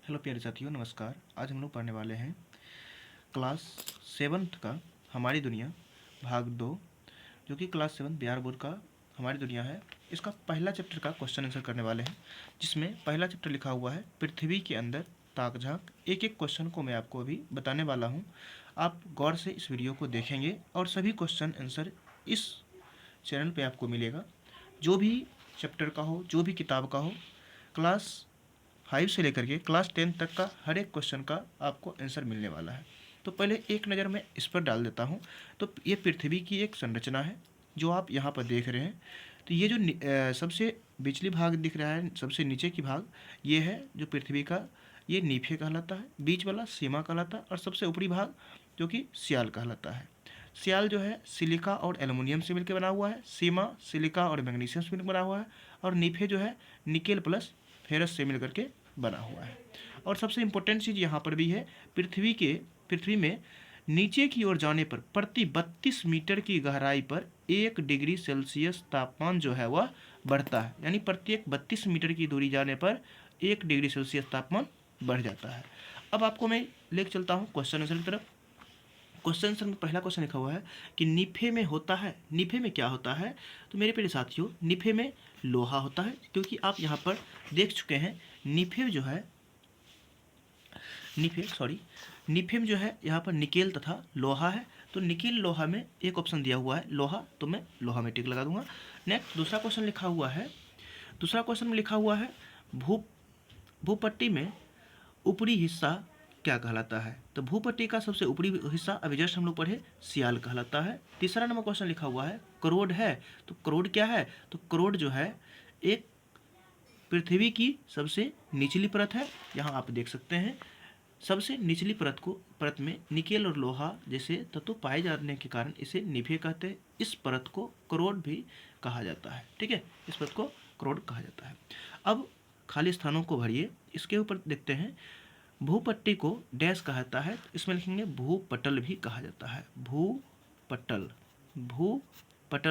Hello प्यारे साथियों, नमस्कार। आज हम लोग पढ़ने वाले हैं क्लास 7th का हमारी दुनिया भाग 2, जो कि क्लास 7 बिहार बोर्ड का हमारी दुनिया है। इसका पहला चैप्टर का क्वेश्चन आंसर करने वाले हैं, जिसमें पहला चैप्टर लिखा हुआ है पृथ्वी के अंदर ताक झांक। एक एक क्वेश्चन को मैं आपको अभी बताने वाला हूँ। आप गौर से इस वीडियो को देखेंगे और सभी क्वेश्चन आंसर इस चैनल पे आपको मिलेगा। जो भी चैप्टर का हो, जो भी किताब का हो, क्लास 5 से लेकर के क्लास 10 तक का हर एक क्वेश्चन का आपको आंसर मिलने वाला है। तो पहले एक नज़र मैं इस पर डाल देता हूँ। तो ये पृथ्वी की एक संरचना है जो आप यहाँ पर देख रहे हैं। तो ये जो सबसे बिचली भाग दिख रहा है, सबसे नीचे की भाग, ये है जो पृथ्वी का, ये नीफे कहलाता है। बीच वाला सीमा कहलाता है और सबसे ऊपरी भाग जो कि सियाल कहलाता है। सियाल जो है सिलिका और एल्युमिनियम से मिलकर बना हुआ है। सीमा सिलिका और मैग्नीशियम से मिलकर बना हुआ है। और नीफे जो है निकेल प्लस फेरस से मिलकर के बना हुआ है। और सबसे इम्पोर्टेंट चीज़ यहाँ पर भी है, पृथ्वी में नीचे की ओर जाने पर प्रति 32 मीटर की गहराई पर 1 डिग्री सेल्सियस तापमान जो है वह बढ़ता है। यानी प्रत्येक 32 मीटर की दूरी जाने पर 1 डिग्री सेल्सियस तापमान बढ़ जाता है। अब आपको मैं लेकर चलता हूँ क्वेश्चन आंसर की तरफ। क्वेश्चन आंसर में पहला क्वेश्चन लिखा हुआ है कि नीफे में होता है। नीफे में क्या होता है? तो मेरे प्यारे साथियों, नीफे में लोहा होता है, क्योंकि आप यहाँ पर देख चुके हैं नीफे जो है नीफे में जो है यहाँ पर निकेल तथा लोहा है। तो निकेल लोहा में एक ऑप्शन दिया हुआ है लोहा, तो मैं लोहा में टिक लगा दूंगा। नेक्स्ट दूसरा क्वेश्चन में लिखा हुआ है भूपट्टी में ऊपरी हिस्सा क्या कहलाता है? तो भूपट्टी का सबसे ऊपरी हिस्सा अभी जस्ट हम लोग पढ़े सियाल कहलाता है। तीसरा नंबर क्वेश्चन लिखा हुआ है करोड़ है। तो करोड़ क्या है? तो करोड़ जो है एक पृथ्वी की सबसे निचली परत है। यहाँ आप देख सकते हैं सबसे निचली परत में निकेल और लोहा जैसे तत्व पाए जाने के कारण इसे नीफे कहते हैं। इस परत को करोड़ भी कहा जाता है। ठीक है, इस परत को करोड़ कहा जाता है। अब खाली स्थानों को भरिए। इसके ऊपर देखते हैं भूपट्टी को डैश कहा जाता है। इसमें लिखेंगे भूपटल भी कहा जाता है। भूपटल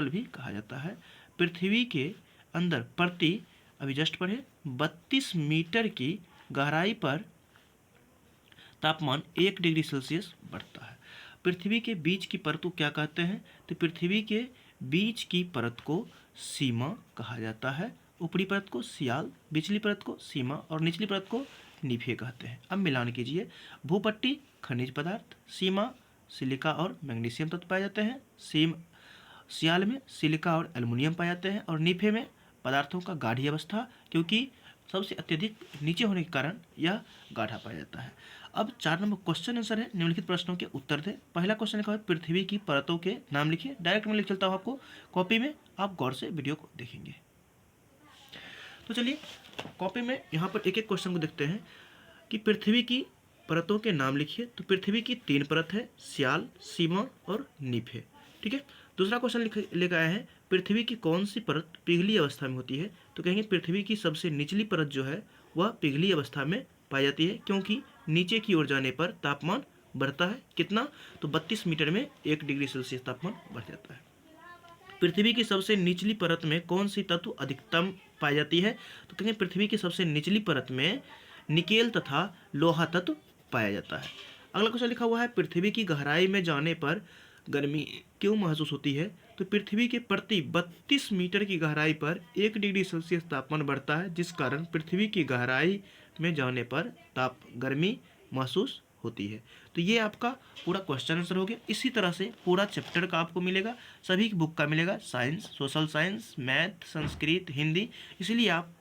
भी कहा जाता है। पृथ्वी के अंदर प्रति अभी जस्ट पढ़े 32 मीटर की गहराई पर तापमान 1 डिग्री सेल्सियस बढ़ता है। पृथ्वी के बीच की परत को क्या कहते हैं? तो पृथ्वी के बीच की परत को सीमा कहा जाता है। ऊपरी परत को सियाल, बिचली परत को सीमा और निचली परत को नीफे कहते हैं। अब मिलान कीजिए। भूपट्टी खनिज पदार्थ, सीमा सिलिका और मैग्नीशियम तत्व पाए जाते हैं, सियाल में सिलिका और एल्युमिनियम पाए जाते हैं, और नीफे में पदार्थों का गाढ़ी अवस्था, क्योंकि सबसे अत्यधिक नीचे होने के कारण यह गाढ़ा पाया जाता है। अब 4 नंबर क्वेश्चन आंसर है, निम्नलिखित प्रश्नों के उत्तर दें। पहला क्वेश्चन लिखा है पृथ्वी की परतों के नाम लिखिए। डायरेक्ट मैं लिख चलता हूँ आपको कॉपी में, आप गौर से वीडियो को देखेंगे। तो चलिए कॉपी में यहाँ पर एक एक क्वेश्चन को देखते हैं कि पृथ्वी की परतों के नाम लिखिए। तो पृथ्वी की 3 परत है, सियाल, सीमा और नीफे। ठीक है। दूसरा क्वेश्चन लेकर आए हैं पृथ्वी की कौन सी परत पिघली अवस्था में होती है? तो कहेंगे पृथ्वी की सबसे निचली परत जो है वह पिघली अवस्था में पाई जाती है, क्योंकि नीचे की ओर जाने पर तापमान बढ़ता है। कितना? तो 32 मीटर में 1 डिग्री सेल्सियस तापमान बढ़ जाता है। पृथ्वी की सबसे निचली परत में कौन सी तत्व अधिकतम पाई जाती है? तो कहेंगे पृथ्वी की सबसे निचली परत में निकेल तथा लोहा तत्व पाया जाता है। अगला क्वेश्चन लिखा हुआ है पृथ्वी की गहराई में जाने पर गर्मी क्यों महसूस होती है? तो पृथ्वी के प्रति 32 मीटर की गहराई पर 1 डिग्री सेल्सियस तापमान बढ़ता है, जिस कारण पृथ्वी की गहराई में जाने पर गर्मी महसूस होती है। तो ये आपका पूरा क्वेश्चन आंसर हो गया। इसी तरह से पूरा चैप्टर का आपको मिलेगा, सभी की बुक का मिलेगा, science, social science, math, Sanskrit, Hindi. इसलिए आप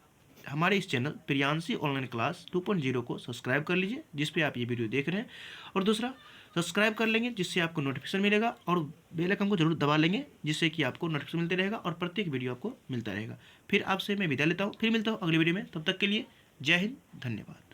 हमारे इस चैनल प्रियांशी ऑनलाइन क्लास 2.0 को सब्सक्राइब कर लीजिए, जिस पे आप ये वीडियो देख रहे हैं। और दूसरा सब्सक्राइब कर लेंगे जिससे आपको नोटिफिकेशन मिलेगा, और बेल आइकन को जरूर दबा लेंगे जिससे कि आपको नोटिफिकेशन मिलते रहेगा और प्रत्येक वीडियो आपको मिलता रहेगा। फिर आपसे मैं विदा लेता हूँ, फिर मिलता हूँ अगली वीडियो में। तब तक के लिए जय हिंद, धन्यवाद।